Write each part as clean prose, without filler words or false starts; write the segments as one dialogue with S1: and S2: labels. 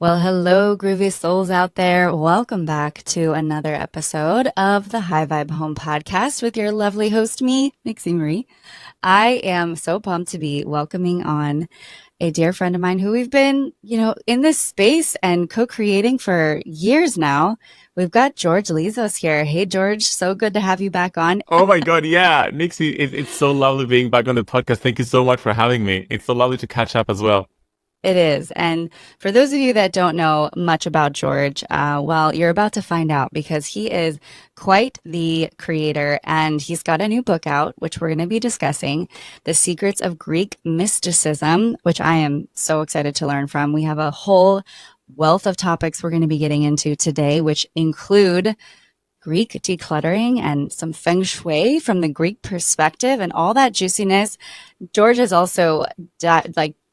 S1: Well, hello, groovy souls out there. Welcome back to another episode of the High Vibe Home Podcast with your lovely host, me, Nixie Marie. I am so pumped to be welcoming on a dear friend of mine who we've been, in this space and co-creating for years now. We've got George Lizos here. Hey, George, so good to have you back on.
S2: Oh my God, yeah. Nixie, it's so lovely being back on the podcast. Thank you so much for having me. It's so lovely to catch up as well.
S1: It is. And for those of you that don't know much about George, well, you're about to find out because he is quite the creator and he's got a new book out, which we're going to be discussing, The Secrets of Greek Mysticism, which I am so excited to learn from. We have a whole wealth of topics we're going to be getting into today, which include Greek decluttering and some Feng Shui from the Greek perspective and all that juiciness. George has also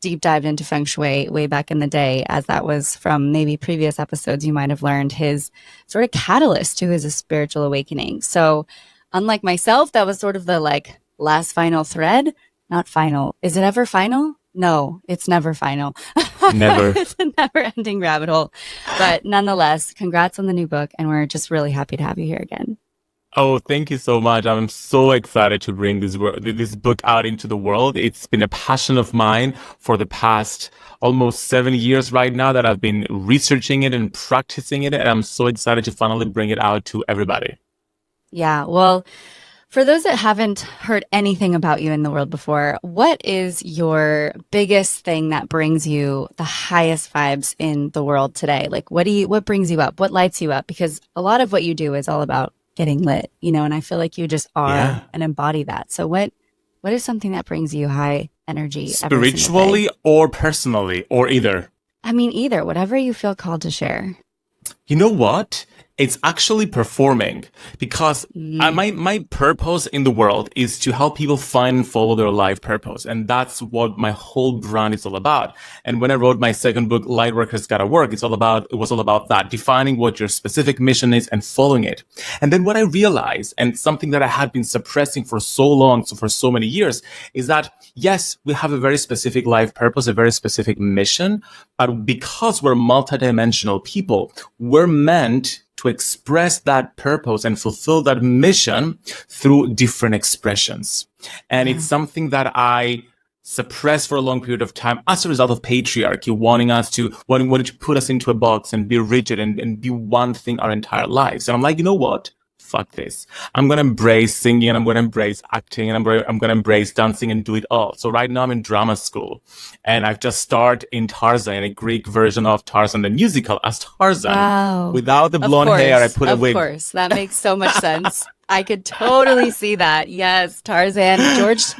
S1: deep dived into Feng Shui way back in the day, as that was from maybe previous episodes. You might have learned his sort of catalyst to his spiritual awakening. So unlike myself, that was sort of the last final thread. Not final. Is it ever final? No, it's never final.
S2: Never.
S1: It's a never ending rabbit hole. But nonetheless, congrats on the new book. And we're just really happy to have you here again.
S2: Oh, thank you so much. I'm so excited to bring this book out into the world. It's been a passion of mine for the past almost 7 years right now that I've been researching it and practicing it. And I'm so excited to finally bring it out to everybody.
S1: Yeah, well, for those that haven't heard anything about you in the world before, what is your biggest thing that brings you the highest vibes in the world today? What brings you up? What lights you up? Because a lot of what you do is all about getting lit, and I feel like you just are and embody that. So what is something that brings you high energy?
S2: Spiritually or personally or either?
S1: I mean, either, whatever you feel called to share.
S2: You know what? It's actually performing because my purpose in the world is to help people find and follow their life purpose. And that's what my whole brand is all about. And when I wrote my second book, Lightworkers Gotta Work, it was all about that, defining what your specific mission is and following it. And then what I realized, and something that I had been suppressing for so long, so for so many years, is that yes, we have a very specific life purpose, a very specific mission, but because we're multidimensional people, we're meant to express that purpose and fulfill that mission through different expressions. And it's something that I suppressed for a long period of time as a result of patriarchy, wanting to put us into a box and be rigid and be one thing our entire lives. And I'm like, you know what? Fuck this. I'm going to embrace singing and I'm going to embrace acting and I'm going to embrace dancing and do it all. So right now I'm in drama school and I've just starred in Tarzan, a Greek version of Tarzan, the musical, as Tarzan.
S1: Wow.
S2: Without the blonde hair, I put a wig.
S1: Of course. That makes so much sense. I could totally see that. Yes. Tarzan,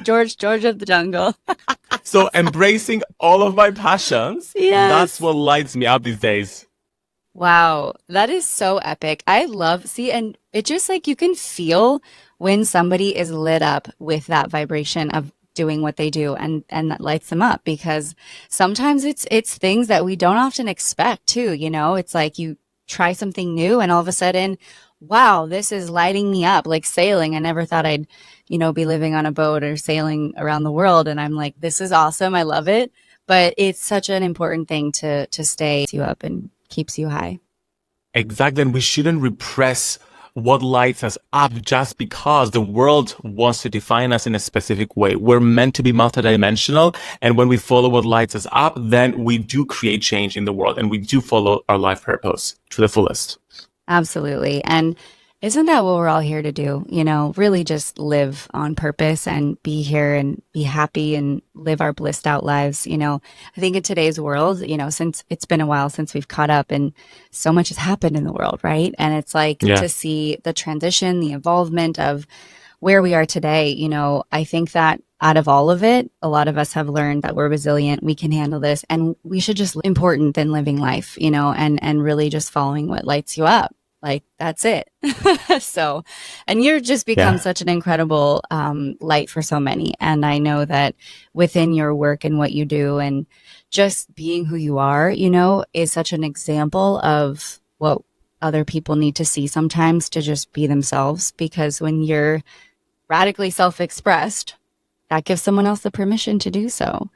S1: George of the jungle.
S2: So embracing all of my passions.
S1: Yes.
S2: That's what lights me up these days.
S1: Wow, that is so epic. And it just you can feel when somebody is lit up with that vibration of doing what they do and that lights them up, because sometimes it's things that we don't often expect too, it's like you try something new and all of a sudden, wow, this is lighting me up, like sailing. I never thought I'd, be living on a boat or sailing around the world. And I'm like, this is awesome. I love it. But it's such an important thing to stay you up and keeps you high.
S2: Exactly. And we shouldn't repress what lights us up just because the world wants to define us in a specific way. We're meant to be multidimensional. And when we follow what lights us up, then we do create change in the world and we do follow our life purpose to the fullest.
S1: Absolutely. And isn't that what we're all here to do? Really just live on purpose and be here and be happy and live our blissed out lives. I think in today's world, since it's been a while since we've caught up and so much has happened in the world, right? And it's to see the transition, the involvement of where we are today. I think that out of all of it, a lot of us have learned that we're resilient, we can handle this, and we should just important than living life, and really just following what lights you up. That's it. So, and you're just become such an incredible light for so many. And I know that within your work and what you do and just being who you are, is such an example of what other people need to see sometimes to just be themselves. Because when you're radically self-expressed, that gives someone else the permission to do so.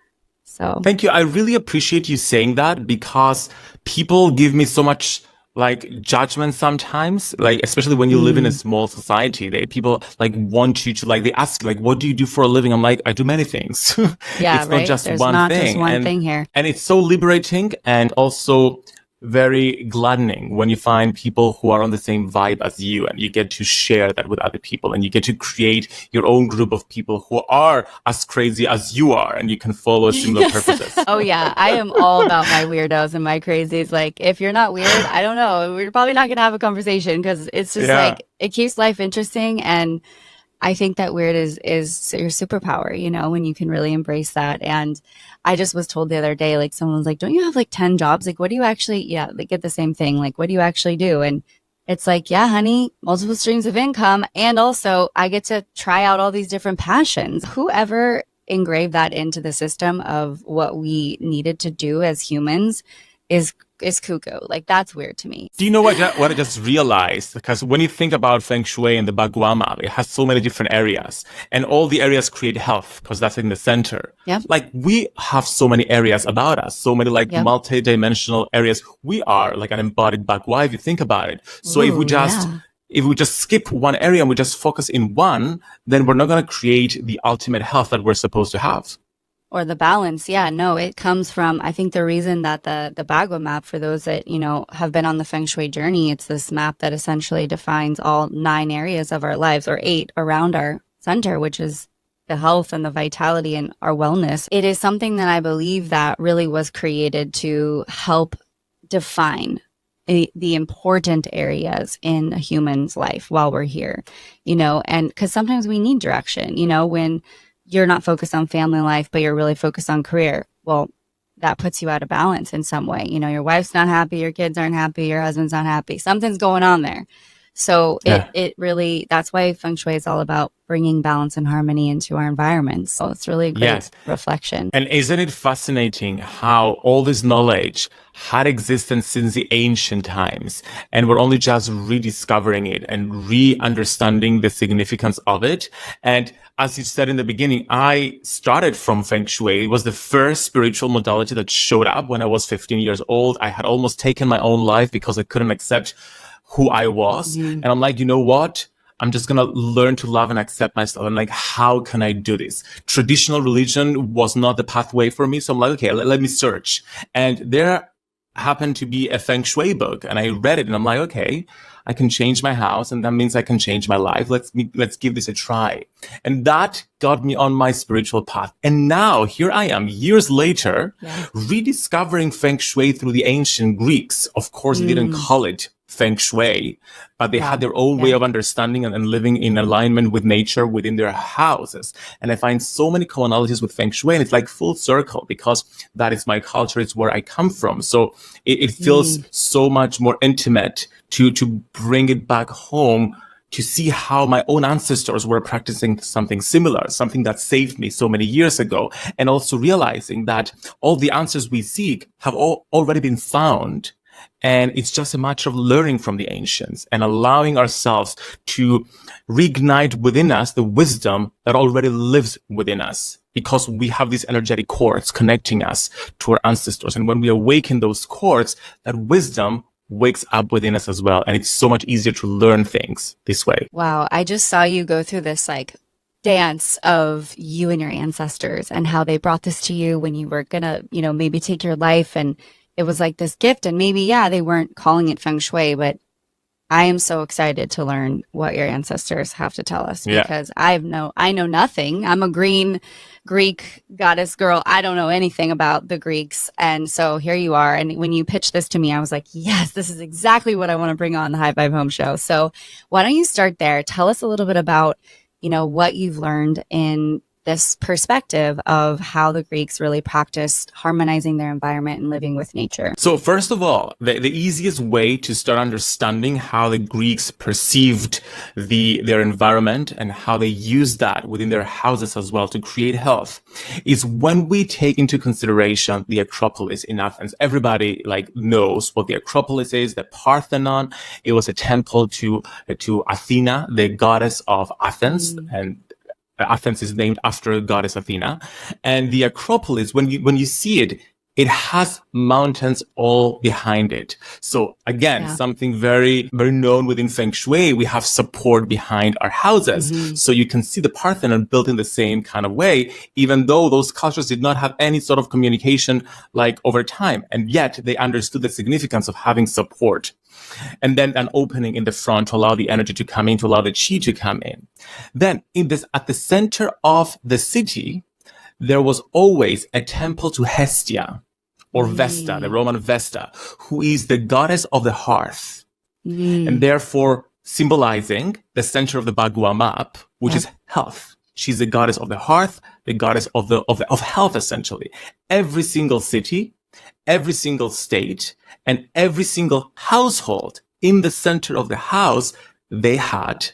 S1: So,
S2: Thank you. I really appreciate you saying that because people give me so much like judgment sometimes, like especially when you live in a
S1: mm,
S2: small society, people like want you to like they ask like what do you do for a living? I'm like I do many things.
S1: yeah,
S2: It's not
S1: right.
S2: just
S1: There's
S2: one
S1: not just
S2: thing.
S1: one thing here.
S2: And it's so liberating and also very gladdening when you find people who are on the same vibe as you and you get to share that with other people and you get to create your own group of people who are as crazy as you are and you can follow similar purposes.
S1: Oh yeah, I am all about my weirdos and my crazies. Like, if you're not weird, I don't know, we're probably not gonna have a conversation because it's just
S2: Yeah.
S1: like it keeps life interesting. And I think that weird is your superpower, when you can really embrace that. And I just was told the other day, like someone was like, "Don't you have like 10 jobs? Like, what do you actually?" Yeah, they get the same thing. Like, what do you actually do? And it's like, yeah, honey, multiple streams of income, and also I get to try out all these different passions. Whoever engraved that into the system of what we needed to do as humans is cuckoo. Like, that's weird to me.
S2: Do you know what I just realized? Because when you think about Feng Shui and the Bagua map, it has so many different areas, and all the areas create health because that's in the center.
S1: Yep.
S2: Like we have so many areas about us, so many like
S1: Yep.
S2: multi-dimensional areas. We are like an embodied Bagua if you think about it. So
S1: Ooh, yeah.
S2: if we just skip one area and we just focus in one, then we're not going to create the ultimate health that we're supposed to have.
S1: Or the balance. Yeah, no, it comes from, I think the reason that the Bagua map, for those that, have been on the Feng Shui journey, it's this map that essentially defines all 9 areas of our lives, or 8 around our center, which is the health and the vitality and our wellness. It is something that I believe that really was created to help define the important areas in a human's life while we're here, and because sometimes we need direction, when you're not focused on family life, but you're really focused on career. Well, that puts you out of balance in some way. Your wife's not happy, your kids aren't happy, your husband's not happy. Something's going on there. So
S2: Yeah.
S1: it really, that's why Feng Shui is all about bringing balance and harmony into our environments. So it's really a great
S2: Yes.
S1: reflection.
S2: And isn't it fascinating how all this knowledge had existence since the ancient times, and we're only just rediscovering it and re-understanding the significance of it? And as you said in the beginning, I started from Feng Shui. It was the first spiritual modality that showed up when I was 15 years old. I had almost taken my own life because I couldn't accept who I was.
S1: Mm-hmm.
S2: And I'm like, you know what? I'm just going to learn to love and accept myself. And like, how can I do this? Traditional religion was not the pathway for me. So I'm like, okay, let me search. And there happened to be a Feng Shui book, and I read it and I'm like, okay, I can change my house, and that means I can change my life. Let's give this a try. And that got me on my spiritual path. And now here I am years later, rediscovering Feng Shui through the ancient Greeks. Of course, they didn't call it Feng Shui, but they had their own way of understanding and living in alignment with nature within their houses. And I find so many commonalities with Feng Shui, and it's like full circle because that is my culture. It's where I come from. So it feels so much more intimate to bring it back home, to see how my own ancestors were practicing something similar, something that saved me so many years ago. And also realizing that all the answers we seek have already been found. And it's just a matter of learning from the ancients and allowing ourselves to reignite within us the wisdom that already lives within us, because we have these energetic cords connecting us to our ancestors. And when we awaken those cords, that wisdom wakes up within us as well. And it's so much easier to learn things this way.
S1: Wow. I just saw you go through this like dance of you and your ancestors and how they brought this to you when you were gonna, maybe take your life, and it was like this gift. And maybe, they weren't calling it Feng Shui, but I am so excited to learn what your ancestors have to tell us, because I know nothing. I'm a green Greek goddess girl. I don't know anything about the Greeks. And so here you are. And when you pitched this to me, I was like, yes, this is exactly what I want to bring on the High Five Home Show. So why don't you start there? Tell us a little bit about, what you've learned in this perspective of how the Greeks really practiced harmonizing their environment and living with nature.
S2: So first of all, the easiest way to start understanding how the Greeks perceived their environment and how they used that within their houses as well to create health is when we take into consideration the Acropolis in Athens. Everybody knows what the Acropolis is, the Parthenon. It was a temple to Athena, the goddess of Athens, and Athens is named after goddess Athena. And the Acropolis, when you see it, it has mountains all behind it. So again, something very, very known within Feng Shui, we have support behind our houses.
S1: Mm-hmm.
S2: So you can see the Parthenon built in the same kind of way, even though those cultures did not have any sort of communication like over time. And yet they understood the significance of having support. And then an opening in the front to allow the energy to come in, to allow the chi to come in. Then at the center of the city, there was always a temple to Hestia, or Vesta, the Roman Vesta, who is the goddess of the hearth, and therefore symbolizing the center of the Bagua map, which is health. She's the goddess of the hearth, the goddess of health, essentially. Every single city, every single state, and every single household in the center of the house, they had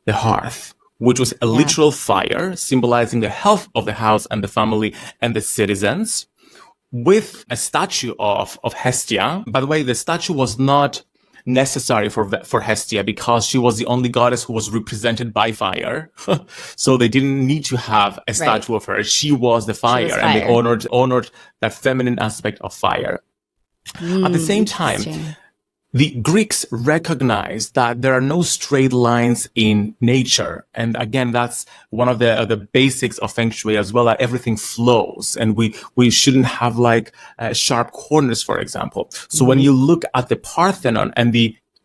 S2: the hearth, which was a literal fire symbolizing the health of the house and the family and the citizens, with a statue of Hestia. By the way, the statue was not necessary for Hestia because she was the only goddess who was represented by fire. So they didn't need to have a statue of her. She was the fire, and they honored that feminine aspect of fire. At the same time, the Greeks recognized that there are no straight lines in nature. And again, that's one of the basics of Feng Shui as well, that everything flows. And we shouldn't have like sharp corners, for example. So when you look at the Parthenon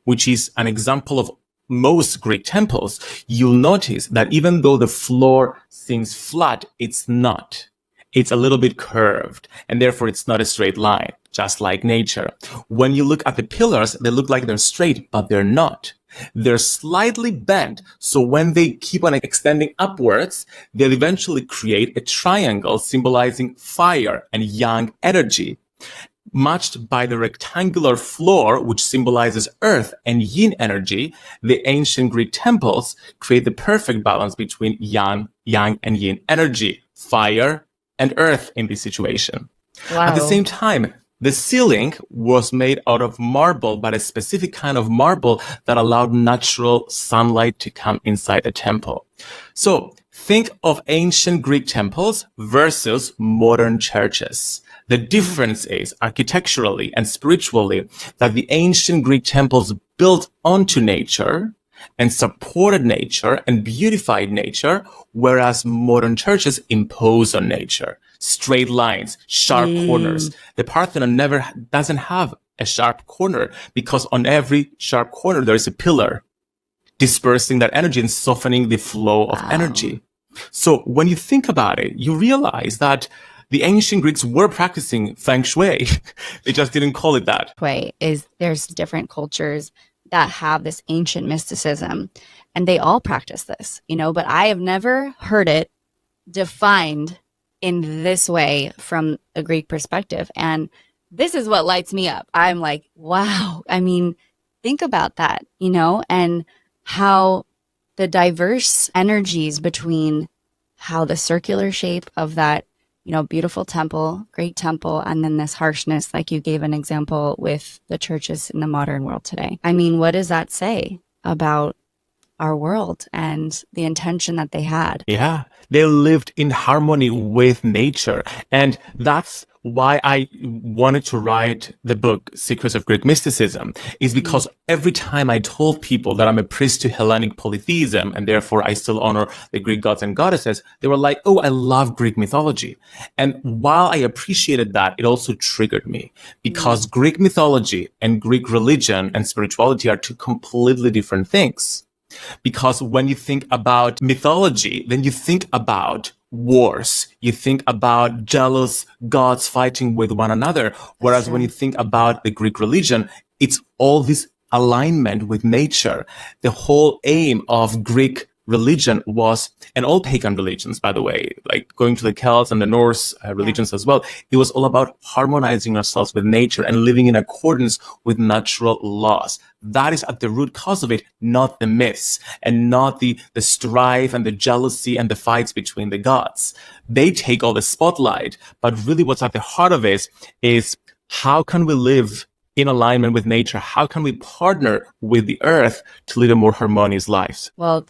S2: which is an example of most Greek temples, you'll notice that even though the floor seems flat, it's not. It's a little bit curved, and therefore it's not a straight line, just like nature. When you look at the pillars, they look like they're straight, but they're not. They're slightly bent, so when they keep on extending upwards, they'll eventually create a triangle symbolizing fire and yang energy, matched by the rectangular floor, which symbolizes earth and yin energy. The ancient Greek temples create the perfect balance between yang and yin energy, fire and earth in this situation.
S1: Wow.
S2: At the same time, the ceiling was made out of marble, but a specific kind of marble that allowed natural sunlight to come inside the temple. So think of ancient Greek temples versus modern churches. The difference is architecturally and spiritually that the ancient Greek temples built onto nature and supported nature and beautified nature, whereas modern churches impose on nature. Straight lines, sharp corners. The Parthenon doesn't have a sharp corner because on every sharp corner there is a pillar dispersing that energy and softening the flow of energy. So when you think about it, you realize that the ancient Greeks were practicing Feng Shui. They just didn't call it that.
S1: There's different cultures that have this ancient mysticism, and they all practice this, but I have never heard it defined in this way from a Greek perspective. And this is what lights me up. I'm like, wow. I mean, think about that, and how the diverse energies between how the circular shape of that, beautiful temple, great temple, and then this harshness, like you gave an example with the churches in the modern world today. I mean, what does that say about our world and the intention that they had?
S2: Yeah, they lived in harmony with nature. And that's why I wanted to write the book, Secrets of Greek Mysticism, is because every time I told people that I'm a priest to Hellenic Polytheism, and therefore I still honor the Greek gods and goddesses, they were like, oh, I love Greek mythology. And while I appreciated that, it also triggered me because Greek mythology and Greek religion and spirituality are two completely different things. Because when you think about mythology, then you think about wars. You think about jealous gods fighting with one another. Whereas when you think about the Greek religion, it's all this alignment with nature. The whole aim of Greek religion was, and all pagan religions, by the way, like going to the Celts and the Norse religions as well, it was all about harmonizing ourselves with nature and living in accordance with natural laws. That is at the root cause of it, not the myths and not the strife and the jealousy and the fights between the gods. They take all the spotlight, but really what's at the heart of it is how can we live in alignment with nature? How can we partner with the earth to live a more harmonious life?
S1: Well,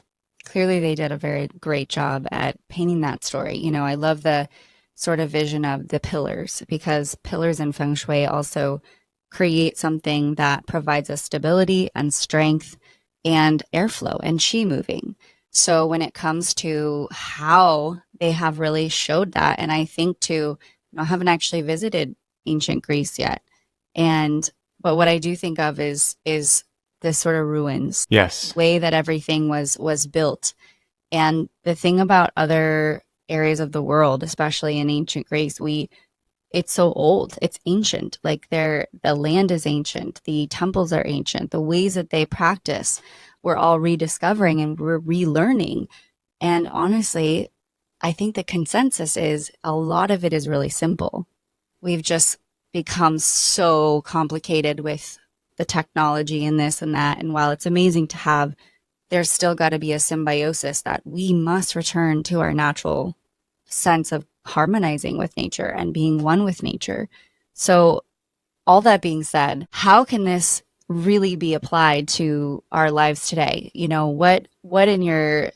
S1: Clearly, they did a very great job at painting that story. I love the sort of vision of the pillars because pillars in Feng Shui also create something that provides us stability and strength and airflow and chi moving. So when it comes to how they have really showed that, and I think too, I haven't actually visited ancient Greece yet, and but what I do think of is this sort of ruins
S2: Yes.
S1: way that everything was built. And the thing about other areas of the world, especially in ancient Greece, it's so old. It's ancient. Like the land is ancient, the temples are ancient, the ways that they practice, we're all rediscovering and we're relearning. And honestly, I think the consensus is a lot of it is really simple. We've just become so complicated with the technology and this and that. And while it's amazing to have, there's still got to be a symbiosis that we must return to our natural sense of harmonizing with nature and being one with nature. So, all that being said, how can this really be applied to our lives today? What in your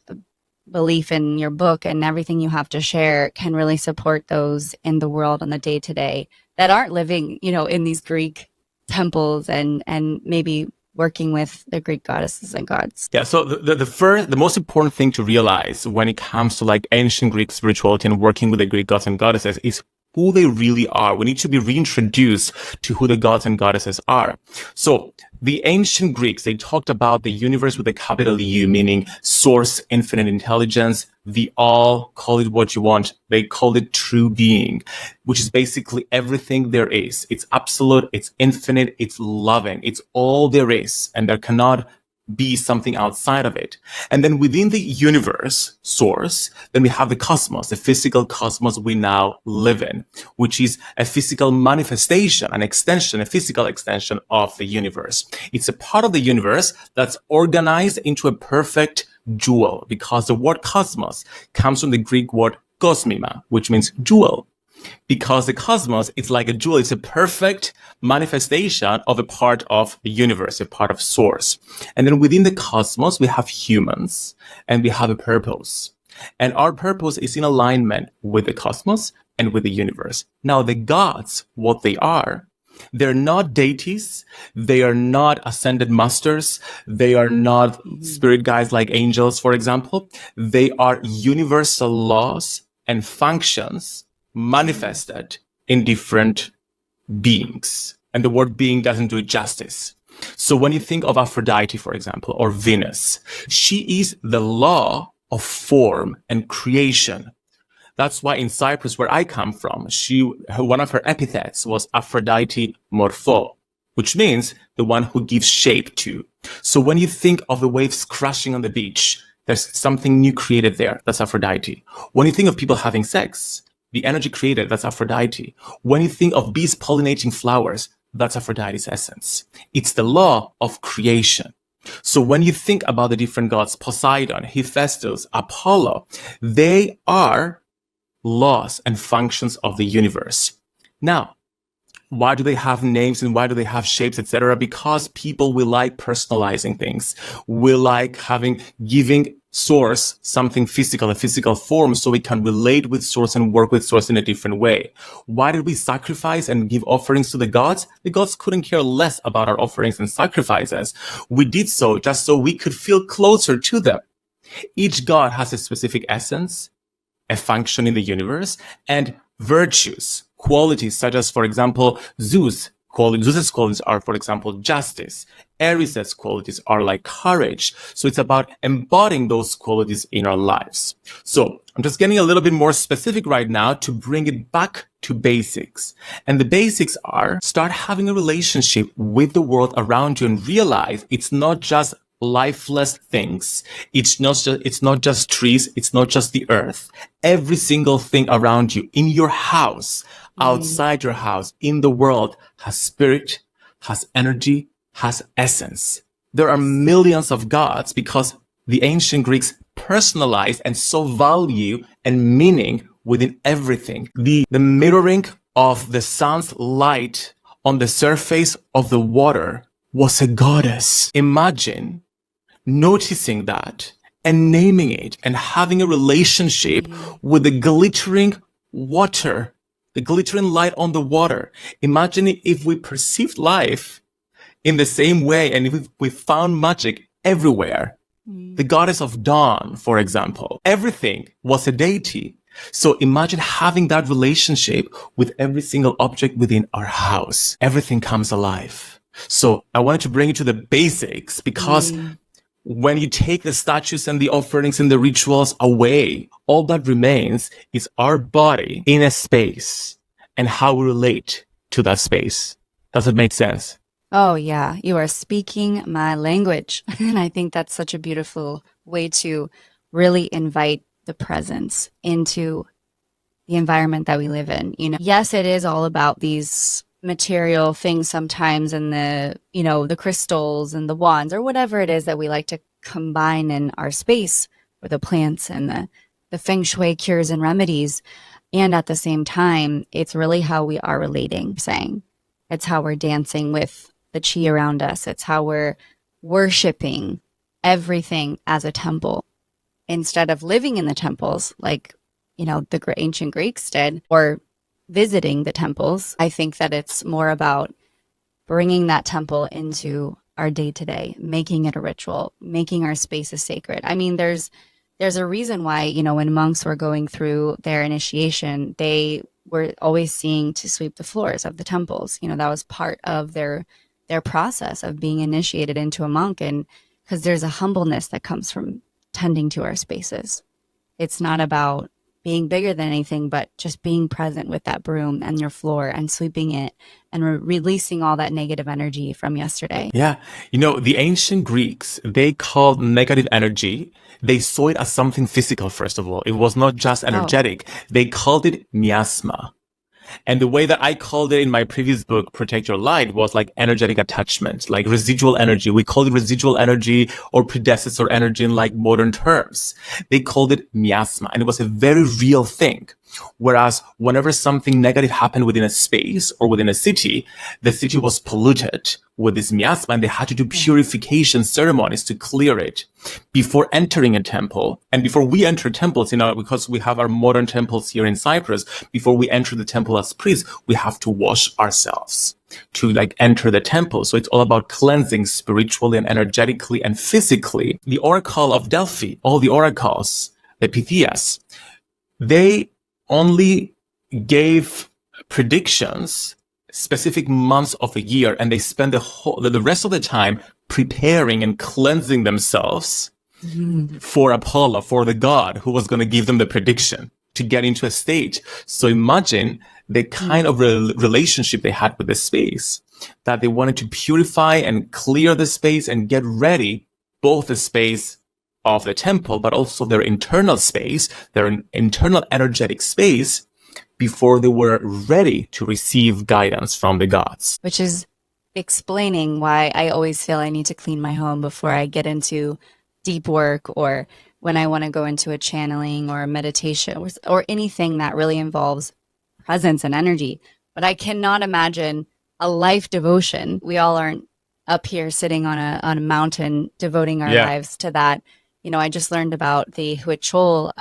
S1: belief in your book and everything you have to share can really support those in the world on the day to day that aren't living, in these Greek temples and maybe working with the Greek goddesses and gods.
S2: Yeah, so the most important thing to realize when it comes to like ancient Greek spirituality and working with the Greek gods and goddesses is who they really are. We need to be reintroduced to who the gods and goddesses are. So the ancient Greeks, they talked about the universe with a capital U, meaning source, infinite intelligence, the all, call it what you want. They called it true being, which is basically everything there is. It's absolute, it's infinite, it's loving, it's all there is, and there cannot be something outside of it. And then within the universe source, then we have the cosmos, the physical cosmos we now live in, which is a physical manifestation, an extension, a physical extension of the universe. It's a part of the universe that's organized into a perfect jewel, because the word cosmos comes from the Greek word kosmima, which means jewel. Because the cosmos is like a jewel. It's a perfect manifestation of a part of the universe, a part of source. And then within the cosmos, we have humans and we have a purpose. And our purpose is in alignment with the cosmos and with the universe. Now, the gods, what they are, they're not deities. They are not ascended masters. They are not spirit guides like angels, for example. They are universal laws and functions manifested in different beings. And the word being doesn't do it justice. So when you think of Aphrodite, for example, or Venus, she is the law of form and creation. That's why in Cyprus, where I come from, one of her epithets was Aphrodite Morpho, which means the one who gives shape to. So when you think of the waves crashing on the beach, there's something new created there. That's Aphrodite. When you think of people having sex, the energy created, that's Aphrodite. When you think of bees pollinating flowers, that's Aphrodite's essence. It's the law of creation. So when you think about the different gods, Poseidon, Hephaestus, Apollo, they are laws and functions of the universe. Now, why do they have names and why do they have shapes, etc.? Because people will like personalizing things. We like giving source something physical, a physical form, so we can relate with source and work with source in a different way. Why did we sacrifice and give offerings to the gods? The gods couldn't care less about our offerings and sacrifices. We did so just so we could feel closer to them. Each god has a specific essence, a function in the universe, and virtues, qualities such as, for example, Zeus's qualities are, for example, justice. Ares's qualities are like courage. So it's about embodying those qualities in our lives. So I'm just getting a little bit more specific right now to bring it back to basics. And the basics are start having a relationship with the world around you and realize it's not just lifeless things. It's not just trees. It's not just the earth. Every single thing around you, in your house, outside your house, in the world, has spirit, has energy, has essence. There are millions of gods because the ancient Greeks personalized and saw value and meaning within everything. The mirroring of the sun's light on the surface of the water was a goddess. Imagine noticing that and naming it and having a relationship with the glittering water, the glittering light on the water. Imagine if we perceived life in the same way and if we found magic everywhere. The goddess of dawn, for example, everything was a deity. So imagine having that relationship with every single object within our house. Everything comes alive. So I wanted to bring you to the basics because when you take the statues and the offerings and the rituals away, all that remains is our body in a space and how we relate to that space. Does it make sense?
S1: Oh, yeah. You are speaking my language. And I think that's such a beautiful way to really invite the presence into the environment that we live in. You know, yes, it is all about these material things sometimes and the crystals and the wands or whatever it is that we like to combine in our space, or the plants and the Feng Shui cures and remedies. And at the same time, it's really how we are relating, saying it's how we're dancing with the chi around us. It's how we're worshiping everything as a temple instead of living in the temples like, the ancient Greeks did, or visiting the temples. I think that it's more about bringing that temple into our day to day, making it a ritual, making our spaces sacred. I mean, there's a reason why, when monks were going through their initiation, they were always seeing to sweep the floors of the temples. That was part of their process of being initiated into a monk. And because there's a humbleness that comes from tending to our spaces. It's not about being bigger than anything, but just being present with that broom and your floor and sweeping it and releasing all that negative energy from yesterday.
S2: Yeah. The ancient Greeks, they called negative energy, they saw it as something physical, first of all. It was not just energetic. They called it miasma. And the way that I called it in my previous book, Protect Your Light, was like energetic attachment, like residual energy. We called it residual energy or predecessor energy in like modern terms. They called it miasma, and it was a very real thing. Whereas whenever something negative happened within a space or within a city, the city was polluted with this miasma, and they had to do purification ceremonies to clear it before entering a temple. And before we enter temples, because we have our modern temples here in Cyprus, before we enter the temple as priests, we have to wash ourselves to enter the temple. So it's all about cleansing spiritually and energetically and physically. The Oracle of Delphi, all the oracles, the Pythias, they only gave predictions specific months of a year, and they spend the rest of the time preparing and cleansing themselves for Apollo, for the god who was going to give them the prediction to get into a state. So imagine the kind of relationship they had with the space, that they wanted to purify and clear the space and get ready, both the space of the temple, but also their internal space, their internal energetic space, before they were ready to receive guidance from the gods.
S1: Which is explaining why I always feel I need to clean my home before I get into deep work, or when I want to go into a channeling or a meditation or anything that really involves presence and energy. But I cannot imagine a life devotion. We all aren't up here sitting on a mountain devoting our lives to that. I just learned about the Huichol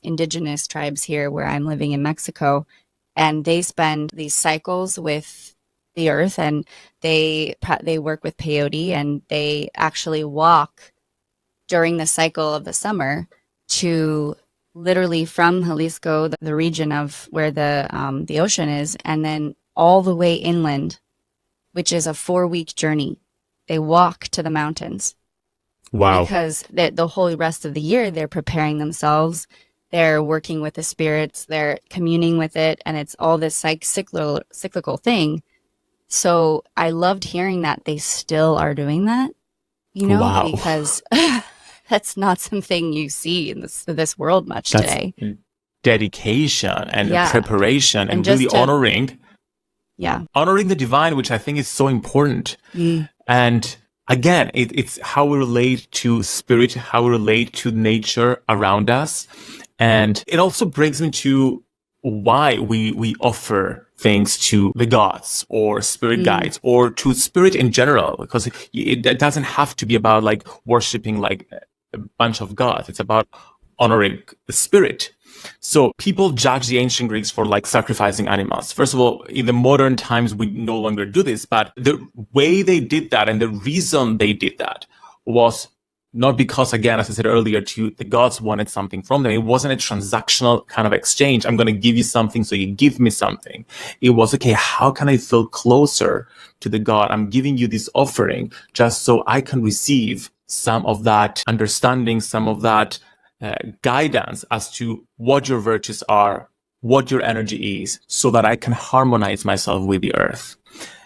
S1: indigenous tribes here where I'm living in Mexico, and they spend these cycles with the earth, and they work with peyote, and they actually walk during the cycle of the summer to literally from Jalisco, the region of where the ocean is, and then all the way inland, which is a 4-week journey. They walk to the mountains.
S2: Wow.
S1: Because the whole rest of the year, they're preparing themselves. They're working with the spirits. They're communing with it. And it's all this cyclical thing. So I loved hearing that they still are doing that,
S2: Wow.
S1: because that's not something you see in this world much today.
S2: Dedication and preparation and really honoring the divine, which I think is so important. And again, it's how we relate to spirit, how we relate to nature around us. And it also brings me to why we offer things to the gods or spirit guides or to spirit in general, because it doesn't have to be about worshiping a bunch of gods. It's about honoring the spirit. So people judge the ancient Greeks for like sacrificing animals. First of all, in the modern times, we no longer do this, but the way they did that and the reason they did that was not because, again, as I said earlier, the gods wanted something from them. It wasn't a transactional kind of exchange. I'm going to give you something, so you give me something. It was, okay, how can I feel closer to the god? I'm giving you this offering just so I can receive some of that understanding, some of that guidance as to what your virtues are, what your energy is, so that I can harmonize myself with the earth.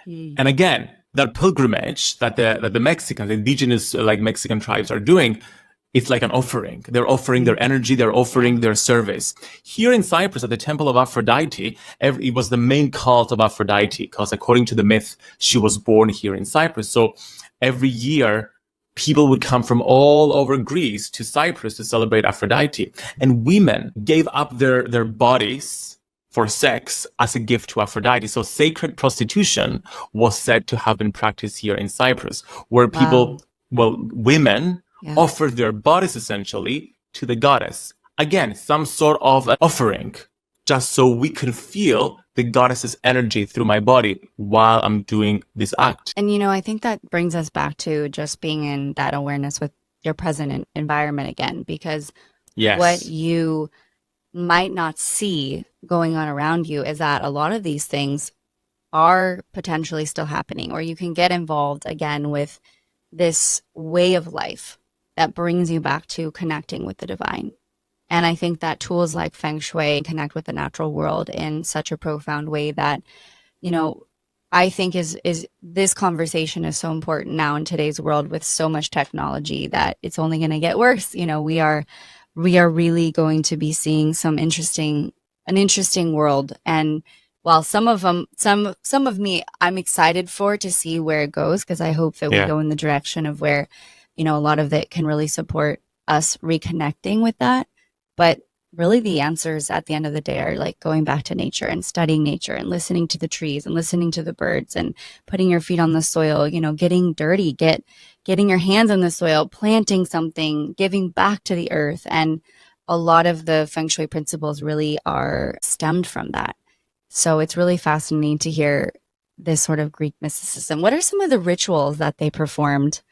S2: And again, that pilgrimage that the Mexicans, indigenous like Mexican tribes are doing, it's like an offering. They're offering their energy, they're offering their service. Here in Cyprus, at the temple of Aphrodite, it was the main cult of Aphrodite, because according to the myth, she was born here in Cyprus. So every year, people would come from all over Greece to Cyprus to celebrate Aphrodite. And women gave up their bodies for sex as a gift to Aphrodite. So sacred prostitution was said to have been practiced here in Cyprus, where people, women offered their bodies essentially to the goddess. Again, some sort of an offering, just so we can feel the goddess's energy through my body while I'm doing this act.
S1: And, I think that brings us back to just being in that awareness with your present environment again, because what you might not see going on around you is that a lot of these things are potentially still happening, or you can get involved again with this way of life that brings you back to connecting with the divine. And I think that tools like Feng Shui connect with the natural world in such a profound way that, I think is this conversation is so important now in today's world with so much technology that it's only going to get worse. We are really going to be seeing an interesting world. And while some of me, I'm excited to see where it goes, because I hope that we go in the direction of where, a lot of it can really support us reconnecting with that. But really the answers at the end of the day are like going back to nature and studying nature and listening to the trees and listening to the birds and putting your feet on the soil, getting dirty, getting your hands on the soil, planting something, giving back to the earth. And a lot of the Feng Shui principles really are stemmed from that. So it's really fascinating to hear this sort of Greek mysticism. What are some of the rituals that they performed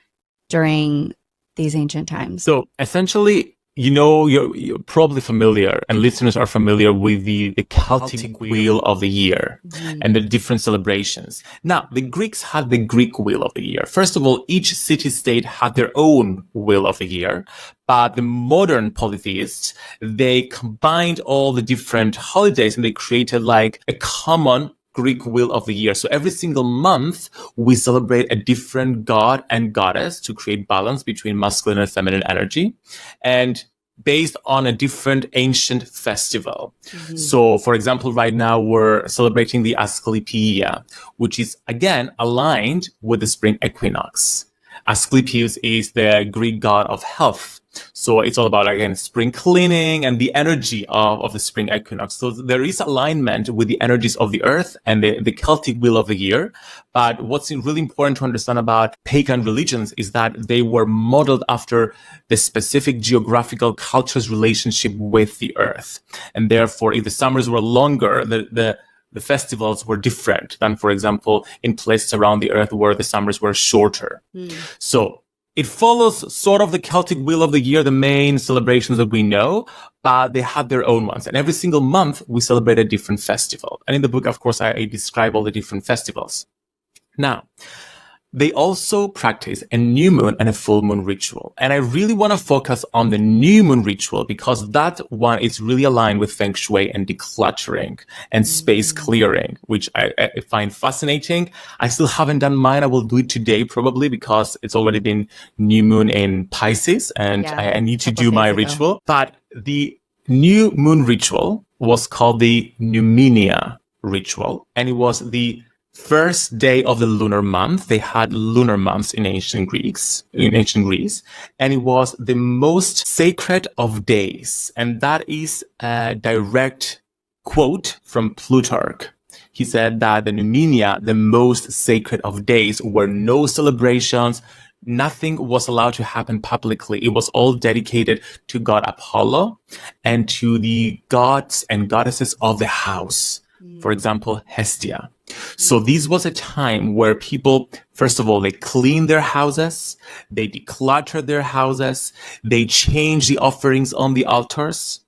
S1: during these ancient times?
S2: So essentially, you're probably familiar, and listeners are familiar with the Celtic Wheel of the Year and the different celebrations. Now, the Greeks had the Greek Wheel of the Year. First of all, each city-state had their own Wheel of the Year, but the modern polytheists, they combined all the different holidays and they created like a common Greek Wheel of the Year. So every single month, we celebrate a different god and goddess to create balance between masculine and feminine energy, and based on a different ancient festival. So, for example, right now we're celebrating the Asclepiad, which is, again, aligned with the spring equinox. Asclepius is the Greek god of health. So it's all about, again, spring cleaning and the energy of the spring equinox. So there is alignment with the energies of the earth and the Celtic Wheel of the Year. But what's really important to understand about pagan religions is that they were modeled after the specific geographical culture's relationship with the earth. And therefore, if the summers were longer, the festivals were different than, for example, in places around the earth where the summers were shorter. So it follows sort of the Celtic Wheel of the Year, the main celebrations that we know, but they have their own ones. And every single month, we celebrate a different festival. And in the book, of course, I describe all the different festivals. Now, they also practice a new moon and a full moon ritual. And I really want to focus on the new moon ritual because that one is really aligned with Feng Shui and decluttering and space clearing, which I find fascinating. I still haven't done mine. I will do it today probably because it's already been new moon in Pisces and I need to do my ritual. But the new moon ritual was called the Numinia ritual, and it was the first day of the lunar month. They had lunar months in ancient Greece, and it was the most sacred of days. And that is a direct quote from Plutarch. He said that the Numinia, the most sacred of days, were no celebrations, nothing was allowed to happen publicly. It was all dedicated to God Apollo and to the gods and goddesses of the house. For example, Hestia. So this was a time where people, first of all, they cleaned their houses, they decluttered their houses, they changed the offerings on the altars.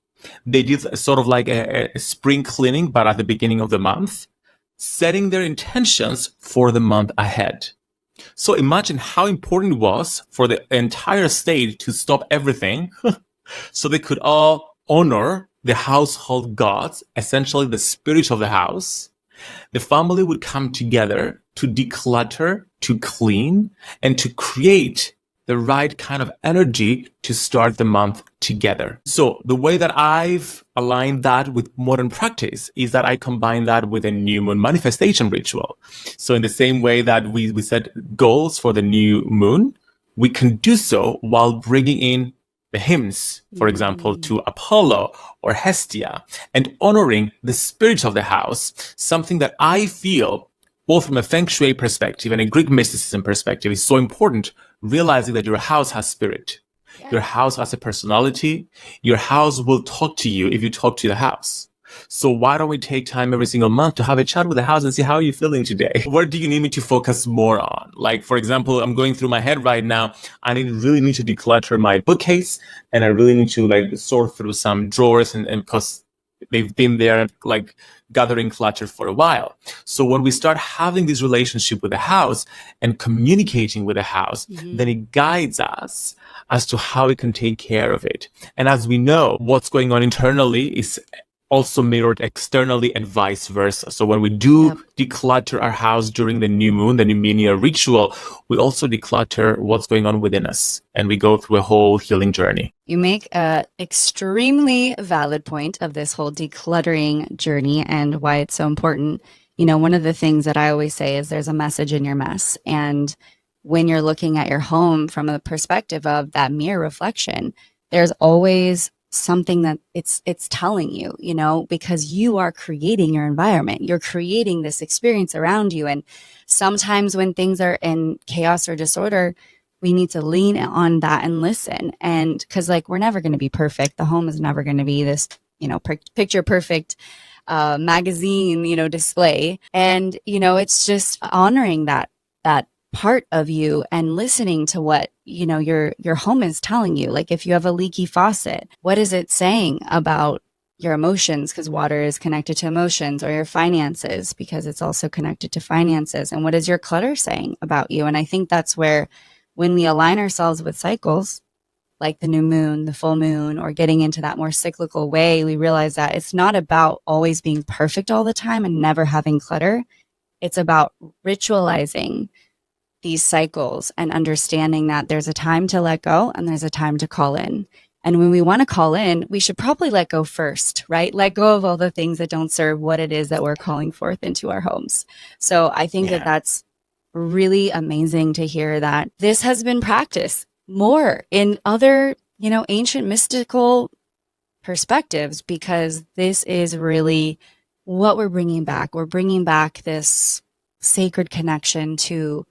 S2: They did sort of like a spring cleaning, but at the beginning of the month, setting their intentions for the month ahead. So imagine how important it was for the entire state to stop everything so they could all honor the household gods, essentially the spirit of the house. The family would come together to declutter, to clean, and to create the right kind of energy to start the month together. So the way that I've aligned that with modern practice is that I combine that with a new moon manifestation ritual. So in the same way that we set goals for the new moon, we can do so while bringing in the hymns, for example, to Apollo or Hestia, and honoring the spirit of the house, something that I feel both from a Feng Shui perspective and a Greek mysticism perspective is so important, realizing that your house has spirit. Yeah. Your house has a personality. Your house will talk to you if you talk to the house. So why don't we take time every single month to have a chat with the house and see how you're feeling today? What do you need me to focus more on? Like, for example, I'm going through my head right now. I really need to declutter my bookcase, and I really need to like sort through some drawers and because they've been there like gathering clutter for a while. So when we start having this relationship with the house and communicating with the house, then it guides us as to how we can take care of it. And as we know, what's going on internally is also mirrored externally and vice versa. So when we do declutter our house during the new moon, the Numinous ritual, we also declutter what's going on within us, and we go through a whole healing journey.
S1: You make an extremely valid point of this whole decluttering journey and why it's so important. You know, one of the things that I always say is there's a message in your mess. And when you're looking at your home from a perspective of that mirror reflection, there's always something that it's telling you, you know, because you are creating your environment. You're creating this experience around you. And sometimes when things are in chaos or disorder, we need to lean on that and listen. And because like, we're never going to be perfect. The home is never going to be this, you know, picture perfect magazine, you know, display. And, you know, it's just honoring that part of you and listening to what, you know, your home is telling you. Like if you have a leaky faucet, what is it saying about your emotions? Because water is connected to emotions, or your finances, because it's also connected to finances. And what is your clutter saying about you? And I think that's where when we align ourselves with cycles, like the new moon, the full moon, or getting into that more cyclical way, we realize that it's not about always being perfect all the time and never having clutter. It's about ritualizing these cycles and understanding that there's a time to let go and there's a time to call in. And when we want to call in, we should probably let go first, right? Let go of all the things that don't serve what it is that we're calling forth into our homes. So I think that that's really amazing to hear that this has been practiced more in other, you know, ancient mystical perspectives, because this is really what we're bringing back. We're bringing back this sacred connection to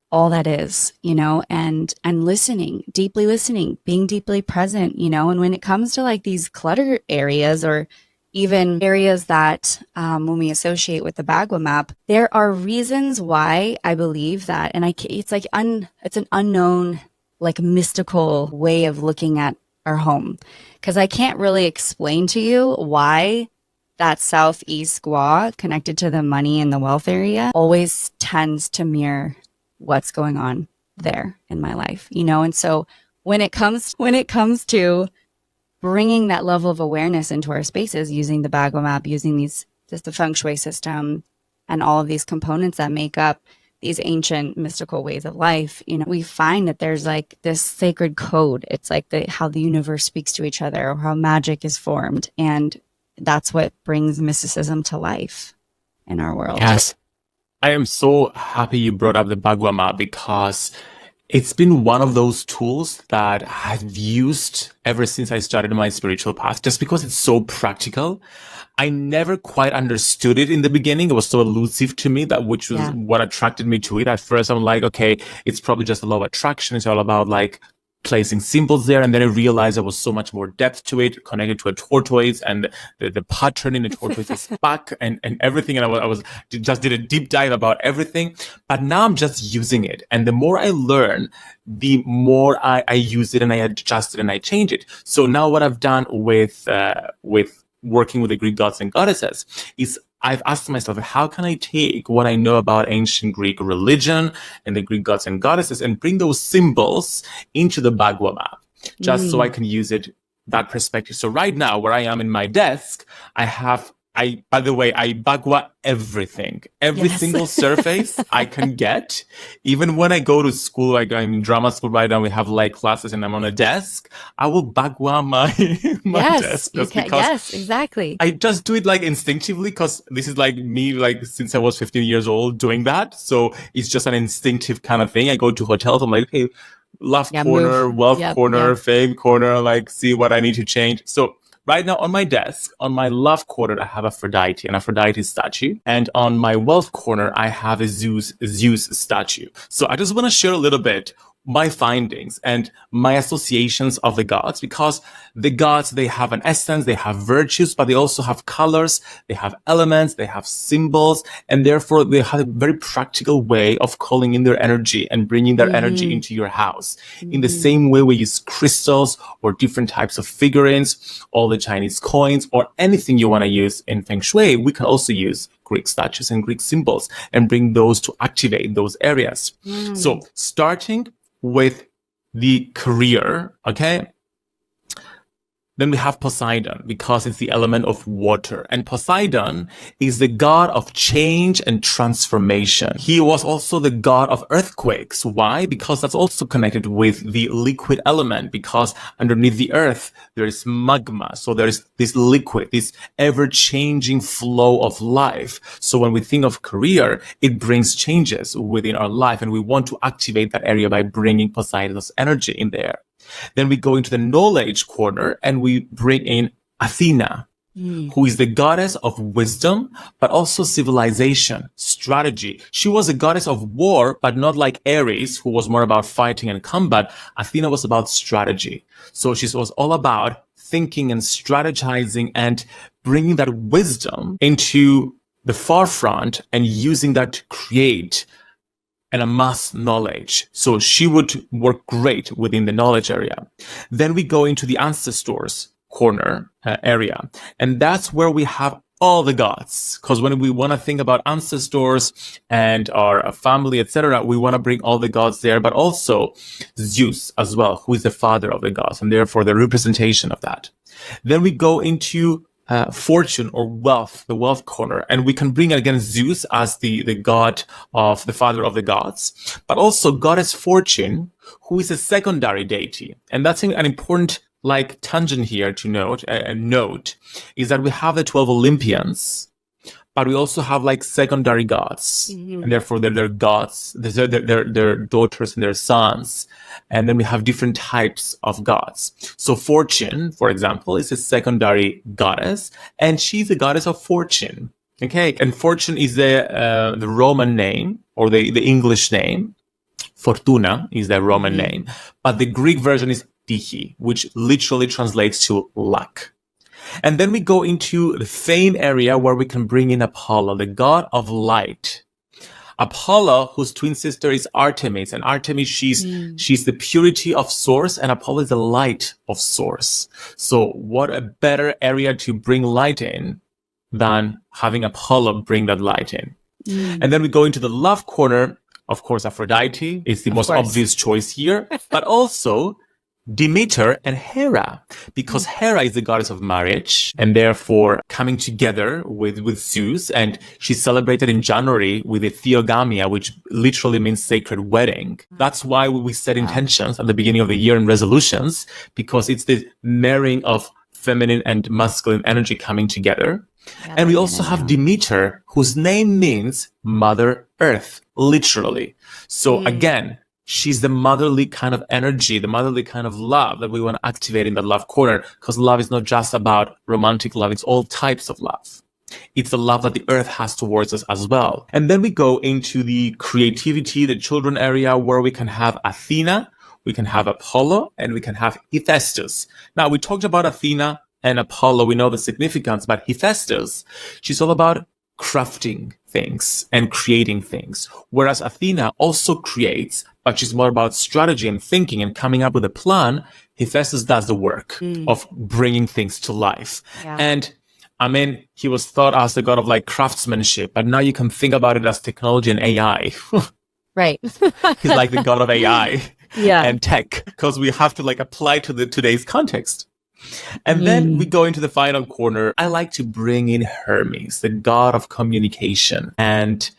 S1: all that is, you know, and listening, deeply listening, being deeply present, you know. And when it comes to like these clutter areas, or even areas that when we associate with the Bagua map, there are reasons why I believe that, and it's like it's an unknown, like mystical way of looking at our home, because I can't really explain to you why that southeast gua connected to the money and the wealth area always tends to mirror what's going on there in my life, you know. And so when it comes to bringing that level of awareness into our spaces, using the Bagua map, using the Feng Shui system, and all of these components that make up these ancient mystical ways of life, you know, we find that there's like this sacred code. It's like how the universe speaks to each other, or how magic is formed, and that's what brings mysticism to life in our world.
S2: Yes. I am so happy you brought up the Bagua map, because It's been one of those tools that I've used ever since I started my spiritual path, just because it's so practical. I never quite understood it in the beginning. It was so elusive to me, that which was
S1: Yeah.
S2: what attracted me to it. At first, I'm like, okay, it's probably just a law of attraction. It's all about like placing symbols there. And then I realized there was so much more depth to it, connected to a tortoise and the pattern in the tortoise's back and everything. And I was just did a deep dive about everything. But now I'm just using it. And the more I learn, the more I use it and I adjust it and I change it. So now what I've done with working with the Greek gods and goddesses is I've asked myself, how can I take what I know about ancient Greek religion and the Greek gods and goddesses and bring those symbols into the Bagua map, just so I can use it, that perspective. So right now, where I am in my desk, by the way, I Bagua everything, every
S1: Yes.
S2: single surface I can get. Even when I go to school, like I'm in drama school right now, we have like classes and I'm on a desk, I will Bagua my
S1: Yes,
S2: desk
S1: you
S2: just
S1: can.
S2: because
S1: Yes, exactly.
S2: I just do it like instinctively, because this is like me, like since I was 15 years old doing that. So it's just an instinctive kind of thing. I go to hotels, I'm like, hey, left
S1: Yeah,
S2: corner,
S1: move.
S2: wealth
S1: Yep,
S2: corner,
S1: yep.
S2: fame corner, like see what I need to change. So right now on my desk, on my left corner, I have an Aphrodite statue. And on my wealth corner, I have a Zeus statue. So I just want to share a little bit my findings and my associations of the gods, because the gods, they have an essence, they have virtues, but they also have colors, they have elements, they have symbols, and therefore they have a very practical way of calling in their energy and bringing their energy into your house. In the same way we use crystals or different types of figurines, all the Chinese coins, or anything you want to use in Feng Shui, we can also use Greek statues and Greek symbols and bring those to activate those areas. So starting with the career, okay? Then we have Poseidon, because it's the element of water. And Poseidon is the god of change and transformation. He was also the god of earthquakes. Why? Because that's also connected with the liquid element, because underneath the earth, there is magma. So there is this liquid, this ever-changing flow of life. So when we think of career, it brings changes within our life, and we want to activate that area by bringing Poseidon's energy in there. Then we go into the knowledge corner and we bring in Athena, who is the goddess of wisdom, but also civilization, strategy. She was a goddess of war, but not like Ares, who was more about fighting and combat. Athena was about strategy. So she was all about thinking and strategizing and bringing that wisdom into the forefront and using that to create and amass knowledge. So she would work great within the knowledge area. Then we go into the ancestors corner area. And that's where we have all the gods. Because when we want to think about ancestors and our family, etc., we want to bring all the gods there, but also Zeus as well, who is the father of the gods, and therefore the representation of that. Then we go into fortune or wealth, the wealth corner. And we can bring again Zeus as the god of the father of the gods, but also goddess Fortune, who is a secondary deity. And that's an important like tangent here to note, is that we have the 12 Olympians, but we also have like secondary gods, and therefore they're gods, their daughters and their sons. And then we have different types of gods. So Fortune, for example, is a secondary goddess, and she's the goddess of fortune. Okay, and Fortune is the Roman name, or the English name. Fortuna is the Roman name, but the Greek version is Dichi, which literally translates to luck. And then we go into the fame area where we can bring in Apollo, the god of light. Apollo, whose twin sister is Artemis, and Artemis, she's the purity of source, and Apollo is the light of source. So what a better area to bring light in than having Apollo bring that light in. And then we go into the love corner. Of course, Aphrodite is the most obvious choice here, but also Demeter and Hera, because Hera is the goddess of marriage and therefore coming together with Zeus, and she's celebrated in January with the Theogamia, which literally means sacred wedding. That's why we set intentions at the beginning of the year and resolutions, because it's the marrying of feminine and masculine energy coming together. And we also have Demeter, whose name means Mother Earth, literally. So again, she's the motherly kind of energy, the motherly kind of love that we want to activate in the love corner, because love is not just about romantic love, it's all types of love. It's the love that the earth has towards us as well. And then we go into the creativity, the children area, where we can have Athena, we can have Apollo, and we can have Hephaestus. Now, we talked about Athena and Apollo. We know the significance, but Hephaestus, she's all about crafting things and creating things. Whereas Athena also creates, but she's more about strategy and thinking and coming up with a plan. Hephaestus does the work of bringing things to life.
S1: Yeah.
S2: And I mean, he was thought as the god of like craftsmanship, but now you can think about it as technology and AI.
S1: Right.
S2: He's like the god of AI
S1: Yeah.
S2: and tech, because we have to like apply to the today's context. And then we go into the final corner. I like to bring in Hermes, the god of communication. And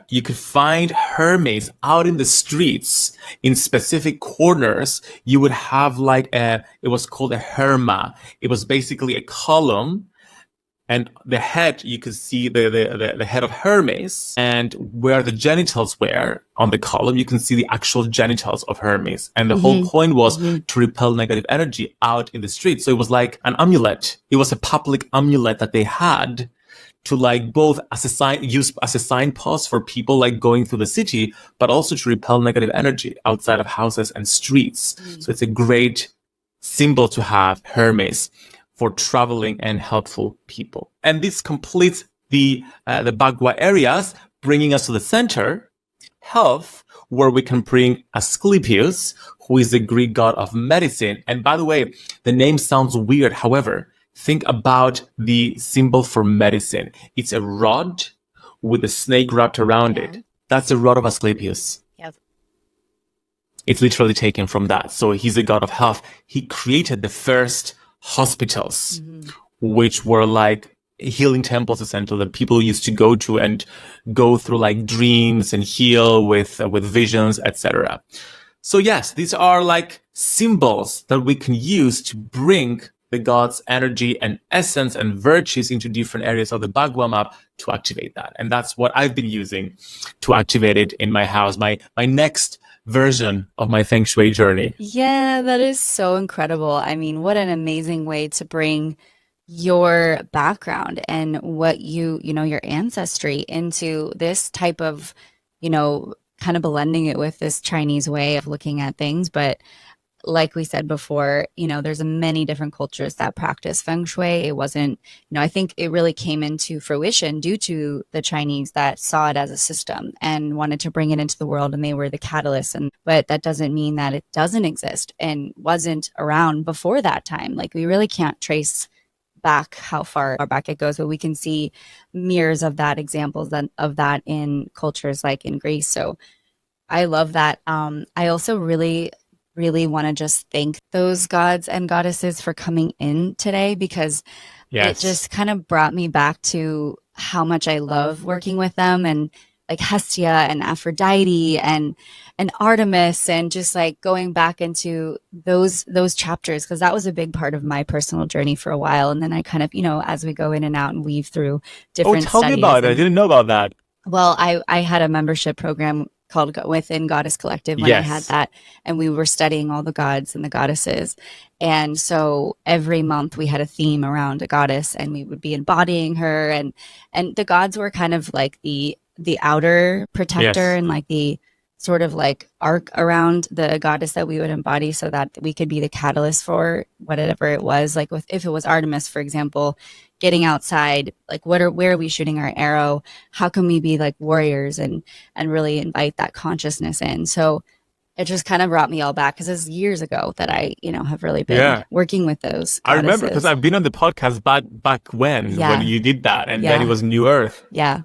S2: you could find Hermes out in the streets in specific corners. You would have like it was called a herma. It was basically a column. And the head, you could see the head of Hermes, and where the genitals were on the column, you can see the actual genitals of Hermes. And the whole point was to repel negative energy out in the street. So it was like an amulet. It was a public amulet that they had to like both use as a signpost for people like going through the city, but also to repel negative energy outside of houses and streets. So it's a great symbol to have, Hermes, for traveling and helpful people. And this completes the Bagua areas, bringing us to the center, health, where we can bring Asclepius, who is the Greek god of medicine. And by the way, the name sounds weird. However, think about the symbol for medicine. It's a rod with a snake wrapped around it. That's the rod of Asclepius.
S1: Yep.
S2: It's literally taken from that. So he's a god of health. He created the first hospitals, which were like healing temples, essentially, that people used to go to and go through like dreams and heal with visions, etc. So yes, these are like symbols that we can use to bring the god's energy and essence and virtues into different areas of the Bagua map to activate that. And that's what I've been using to activate it in my house. My next version of my Feng Shui journey.
S1: Yeah, that is so incredible. I mean, what an amazing way to bring your background and what your ancestry into this type of, kind of blending it with this Chinese way of looking at things. But like we said before, there's many different cultures that practice Feng Shui. It wasn't, I think it really came into fruition due to the Chinese that saw it as a system and wanted to bring it into the world, and they were the catalyst. But that doesn't mean that it doesn't exist and wasn't around before that time. Like, we really can't trace back how far back it goes, but we can see mirrors of that, examples of that in cultures like in Greece. So I love that. I also really want to just thank those gods and goddesses for coming in today, because it just kind of brought me back to how much I love working with them, and like Hestia and Aphrodite and Artemis, and just like going back into those chapters, because that was a big part of my personal journey for a while. And then I kind of, as we go in and out and weave through different
S2: tell me about it. I didn't know about that.
S1: Well, I had a membership program called Within Goddess Collective when I had that, and we were studying all the gods and the goddesses. And so every month we had a theme around a goddess, and we would be embodying her, and the gods were kind of like the outer protector and like the sort of like arc around the goddess that we would embody, so that we could be the catalyst for whatever it was. Like if it was Artemis, for example, getting outside, like where are we shooting our arrow? How can we be like warriors and really invite that consciousness in? So it just kind of brought me all back, because it's years ago that I, have really been working with those goddesses.
S2: I remember, because I've been on the podcast back when you did that, and then it was New Earth.
S1: Yeah.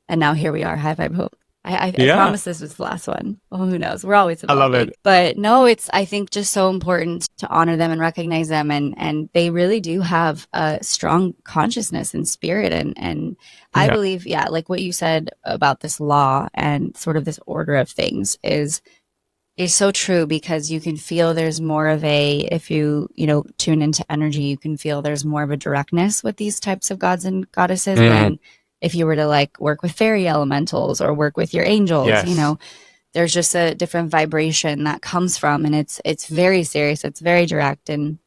S1: And now here we are. High Vibe Hope. I promise this was the last one. Oh, who knows? We're always evolving.
S2: I love it.
S1: But no, it's, I think, just so important to honor them and recognize them. And they really do have a strong consciousness and spirit. And I believe, like what you said about this law and sort of this order of things is so true, because you can feel there's more of if you tune into energy, you can feel there's more of a directness with these types of gods and goddesses than if you were to like work with fairy elementals or work with your angels, there's just a different vibration that comes from, and it's very serious. It's very direct. And,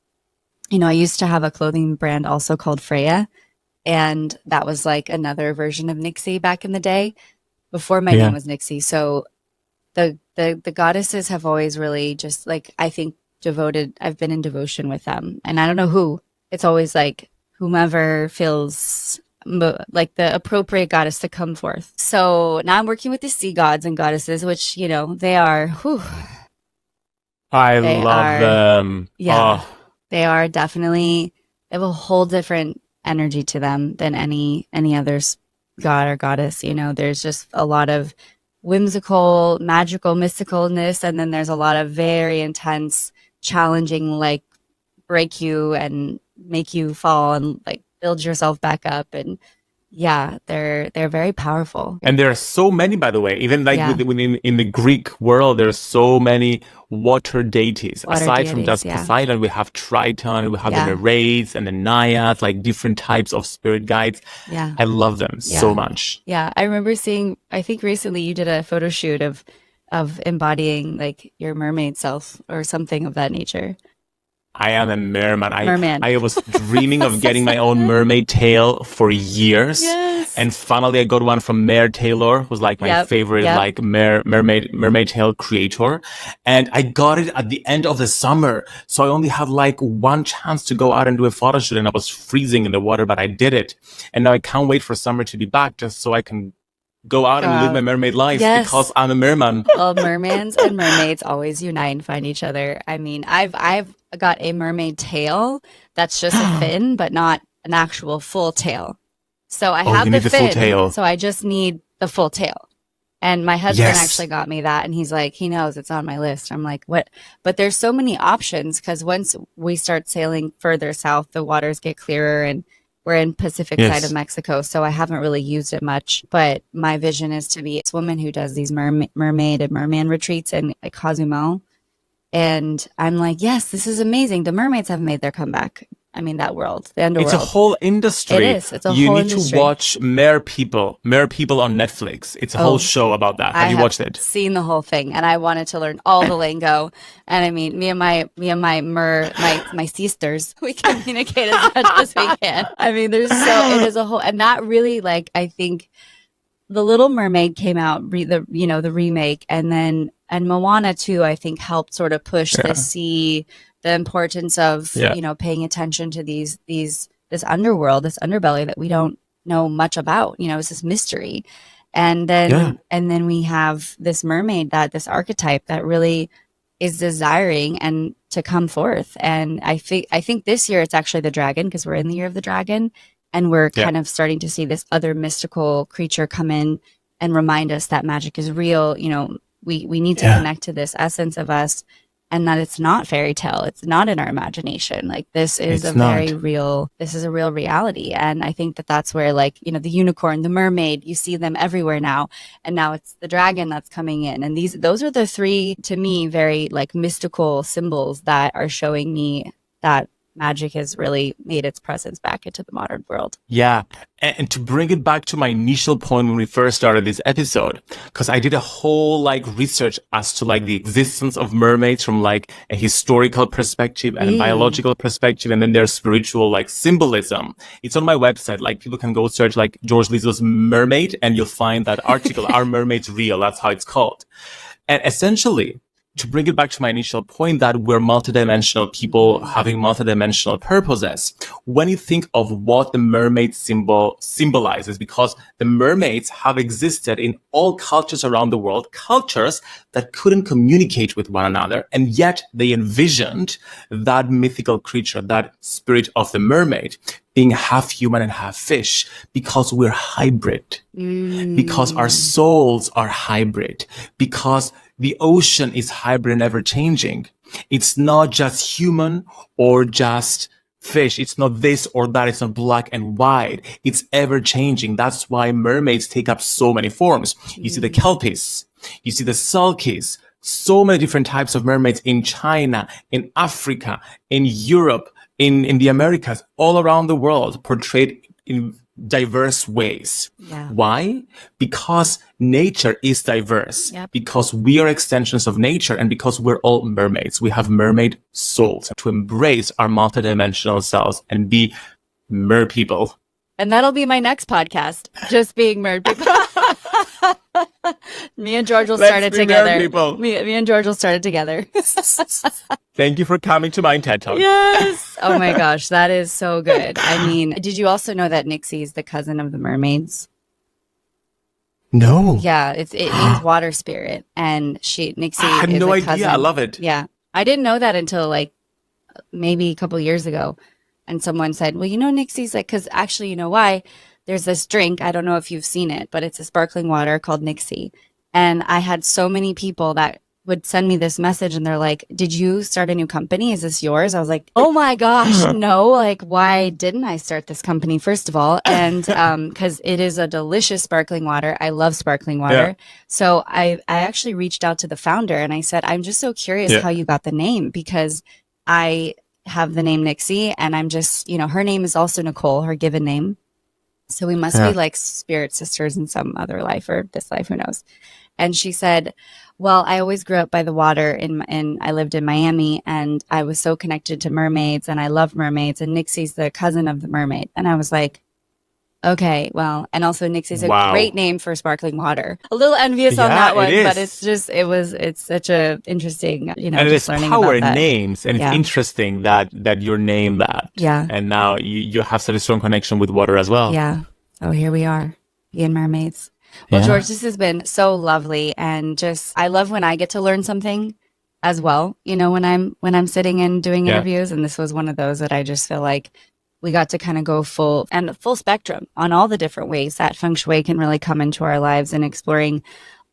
S1: I used to have a clothing brand also called Freya, and that was like another version of Nixie back in the day before my name
S2: Yeah.
S1: was Nixie. So the goddesses have always really just like, I think, I've been in devotion with them. And I don't know who. It's always like whomever feels like the appropriate goddess to come forth. So now I'm working with the sea gods and goddesses, which, they are,
S2: I
S1: they
S2: love
S1: are,
S2: them.
S1: yeah,
S2: Oh,
S1: they are definitely, they have a whole different energy to them than any other god or goddess. There's just a lot of whimsical, magical, mysticalness, and then there's a lot of very intense, challenging, like break you and make you fall and like build yourself back up. And yeah, they're very powerful.
S2: and there are so many, by the way. Even like
S1: Yeah,
S2: within in the Greek world, there are so many water deities.
S1: water
S2: Aside from
S1: deities.
S2: just
S1: Yeah,
S2: Poseidon, we have Triton, we have the
S1: yeah,
S2: Nereids and the Naiads, like different types of spirit guides.
S1: yeah,
S2: I love them so
S1: yeah,
S2: much.
S1: yeah. I remember seeing. I think recently you did a photo shoot of embodying like your mermaid self or something of that nature.
S2: I am a merman.
S1: Merman.
S2: I was dreaming of getting my own mermaid tail for years.
S1: Yes.
S2: And finally I got one from Mare Taylor, who's like my
S1: Yep.
S2: favorite,
S1: Yep.
S2: like mermaid tail creator. And I got it at the end of the summer. So I only had like one chance to go out and do a photo shoot, and I was freezing in the water, but I did it. And now I can't wait for summer to be back just so I can go out
S1: Go
S2: and live my
S1: out.
S2: mermaid life
S1: Yes.
S2: because I'm a merman.
S1: Well, mermans and mermaids always unite and find each other. I mean, I've got a mermaid tail that's just a fin, but not an actual full tail. So I
S2: Oh,
S1: have
S2: you
S1: the
S2: need the full
S1: fin,
S2: tail.
S1: so I just need the full tail. And my husband
S2: Yes.
S1: actually got me that, and he's like, he knows it's on my list. I'm like, what? But there's so many options because once we start sailing further south, the waters get clearer, and we're in Pacific side of
S2: Yes.
S1: Mexico, so I haven't really used it much. But my vision is to be this woman who does these mermaid and merman retreats in like Cozumel. And I'm like, yes, this is amazing. The mermaids have made their comeback. I mean, that world, the
S2: It's a
S1: underworld.
S2: whole industry.
S1: It is. It's a
S2: You
S1: whole
S2: need to
S1: industry.
S2: watch Mere People on Netflix. It's a whole
S1: Oh,
S2: show about that.
S1: I
S2: Have you
S1: have
S2: watched it?
S1: seen the whole thing, and I wanted to learn all the lingo. And I mean, my sisters, we communicate as much as we can. I mean, it is a whole, and that really, like, I think the Little Mermaid came out, the remake, and Moana too, I think helped sort of push
S2: Yeah.
S1: the importance of,
S2: Yeah.
S1: paying attention to this underworld, this underbelly that we don't know much about. It's this mystery. And
S2: Yeah.
S1: then we have this mermaid, this archetype that really is desiring and to come forth. And I think this year it's actually the dragon, because we're in the year of the dragon, and we're
S2: Yeah.
S1: kind of starting to see this other mystical creature come in and remind us that magic is real. We need to
S2: Yeah.
S1: connect to this essence of us, and that it's not fairy tale. It's not in our imagination. Like, this is
S2: It's not.
S1: this is a real reality. And I think that that's where, like, the unicorn, the mermaid, you see them everywhere now. And now it's the dragon that's coming in. And those are the three, to me, very like mystical symbols that are showing me that magic has really made its presence back into the modern world.
S2: Yeah. And to bring it back to my initial point when we first started this episode, because I did a whole like research as to like the existence of mermaids from like a historical perspective and a biological perspective, and then their spiritual like symbolism. It's on my website. Like, people can go search like George Lizos mermaid and you'll find that article, Are Mermaids Real? That's how it's called. And essentially, to bring it back to my initial point that we're multidimensional people having multidimensional purposes, when you think of what the mermaid symbol symbolizes, because the mermaids have existed in all cultures around the world, cultures that couldn't communicate with one another, and yet they envisioned that mythical creature, that spirit of the mermaid, being half human and half fish, because we're hybrid, because our souls are hybrid, because the ocean is hybrid and ever changing. It's not just human or just fish. It's not this or that. It's not black and white. It's ever changing. That's why mermaids take up so many forms. You see the kelpies, you see the sulkies, so many different types of mermaids in China, in Africa, in Europe, in the Americas, all around the world, portrayed in diverse ways.
S1: Yeah.
S2: Why? Because nature is diverse.
S1: Yep.
S2: Because we are extensions of nature, and because we're all mermaids. We have mermaid souls to embrace our multidimensional selves and be mer people.
S1: And that'll be my next podcast, just being mer people. Me and George will start it together. Me and George will start it together.
S2: Thank you for coming to my TED Talk.
S1: Yes. Oh my gosh, that is so good. I mean, did you also know that Nixie is the cousin of the mermaids?
S2: No.
S1: Yeah, it means water spirit, and Nixie.
S2: I had
S1: is
S2: no
S1: a
S2: idea.
S1: cousin.
S2: I love it.
S1: Yeah, I didn't know that until like maybe a couple years ago, and someone said, "Well, you know, Nixie's like," because actually, you know why? There's this drink. I don't know if you've seen it, but it's a sparkling water called Nixie, and I had so many people that would send me this message, and they're like, "Did you start a new company? Is this yours?" I was like, "Oh my gosh, no! Like, why didn't I start this company first of all?" And because it is a delicious sparkling water. I love sparkling water. Yeah. So I actually reached out to the founder, and I said, "I'm just so curious how you got the name, because I have the name Nixie, and I'm just, you know, her name is also Nicole, her given name. So we must be like spirit sisters in some other life or this life, who knows?" And she said, "Well, I always grew up by the water, and I lived in Miami, and I was so connected to mermaids, and I love mermaids, and Nixie's the cousin of the mermaid." And I was like, okay, well, and also Nixie's a great name for sparkling water. A little envious on that one, but it's such a interesting, you know,
S2: and
S1: just
S2: there's
S1: learning
S2: power
S1: about
S2: in names, and it's interesting that you're named that.
S1: Yeah.
S2: And now you have such a strong connection with water as well.
S1: Yeah. Oh, here we are, being mermaids. Well, George, this has been so lovely, and just I love when I get to learn something as well. You know, when I'm sitting and doing interviews, and this was one of those that I just feel like we got to kind of go full spectrum on all the different ways that Feng Shui can really come into our lives, and exploring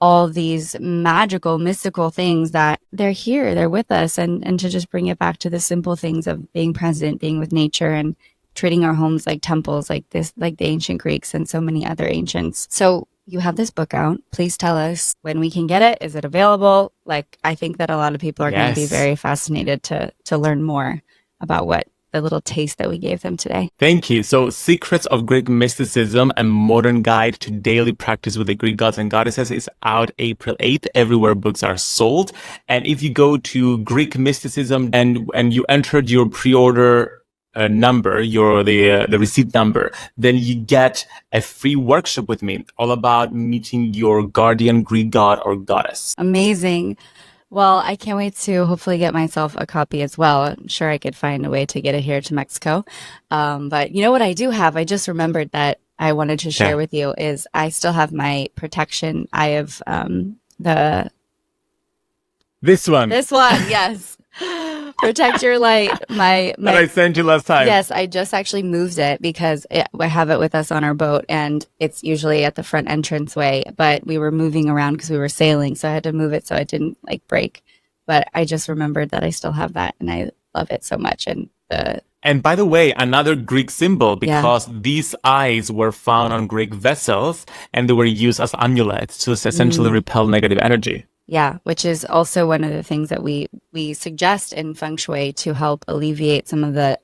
S1: all these magical, mystical things that they're here, they're with us, and to just bring it back to the simple things of being present, being with nature, and treating our homes like temples, like the ancient Greeks and so many other ancients. So you have this book out. Please tell us when we can get it. Is it available? Like, I think that a lot of people are going to be very fascinated to learn more about what the little taste that we gave them today.
S2: Thank you. So, Secrets of Greek Mysticism, a modern guide to daily practice with the Greek gods and goddesses, is out April 8th, everywhere books are sold. And if you go to Greek Mysticism and you entered your pre-order number, the receipt number, then you get a free workshop with me all about meeting your guardian Greek god or goddess.
S1: Amazing. Well, I can't wait to hopefully get myself a copy as well. I'm sure I could find a way to get it here to Mexico. But you know what I do have? I just remembered that I wanted to share with you is I still have my protection. I have
S2: This one,
S1: yes. Protect Your Light. My
S2: that I sent you last time.
S1: Yes, I just actually moved it because I have it with us on our boat, and it's usually at the front entranceway. But we were moving around because we were sailing, so I had to move it so it didn't like break. But I just remembered that I still have that, and I love it so much.
S2: And by the way, another Greek symbol, because these eyes were found on Greek vessels, and they were used as amulets to essentially repel negative energy.
S1: Yeah, which is also one of the things that we suggest in Feng Shui to help alleviate some of the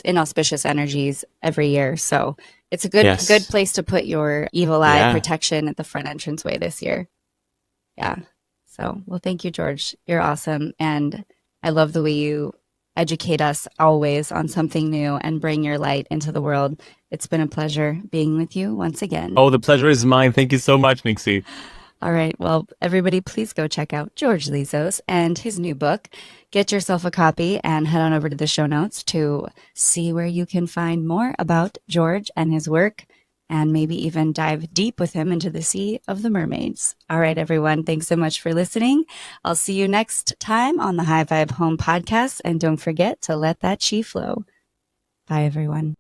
S1: inauspicious energies every year. So it's a good place to put your evil eye protection at the front entranceway this year. Yeah. So, well, thank you, George. You're awesome. And I love the way you educate us always on something new and bring your light into the world. It's been a pleasure being with you once again.
S2: Oh, the pleasure is mine. Thank you so much, Nixie.
S1: All right. Well, everybody, please go check out George Lizos and his new book. Get yourself a copy and head on over to the show notes to see where you can find more about George and his work, and maybe even dive deep with him into the sea of the mermaids. All right, everyone. Thanks so much for listening. I'll see you next time on the High Vibe Home podcast. And don't forget to let that chi flow. Bye, everyone.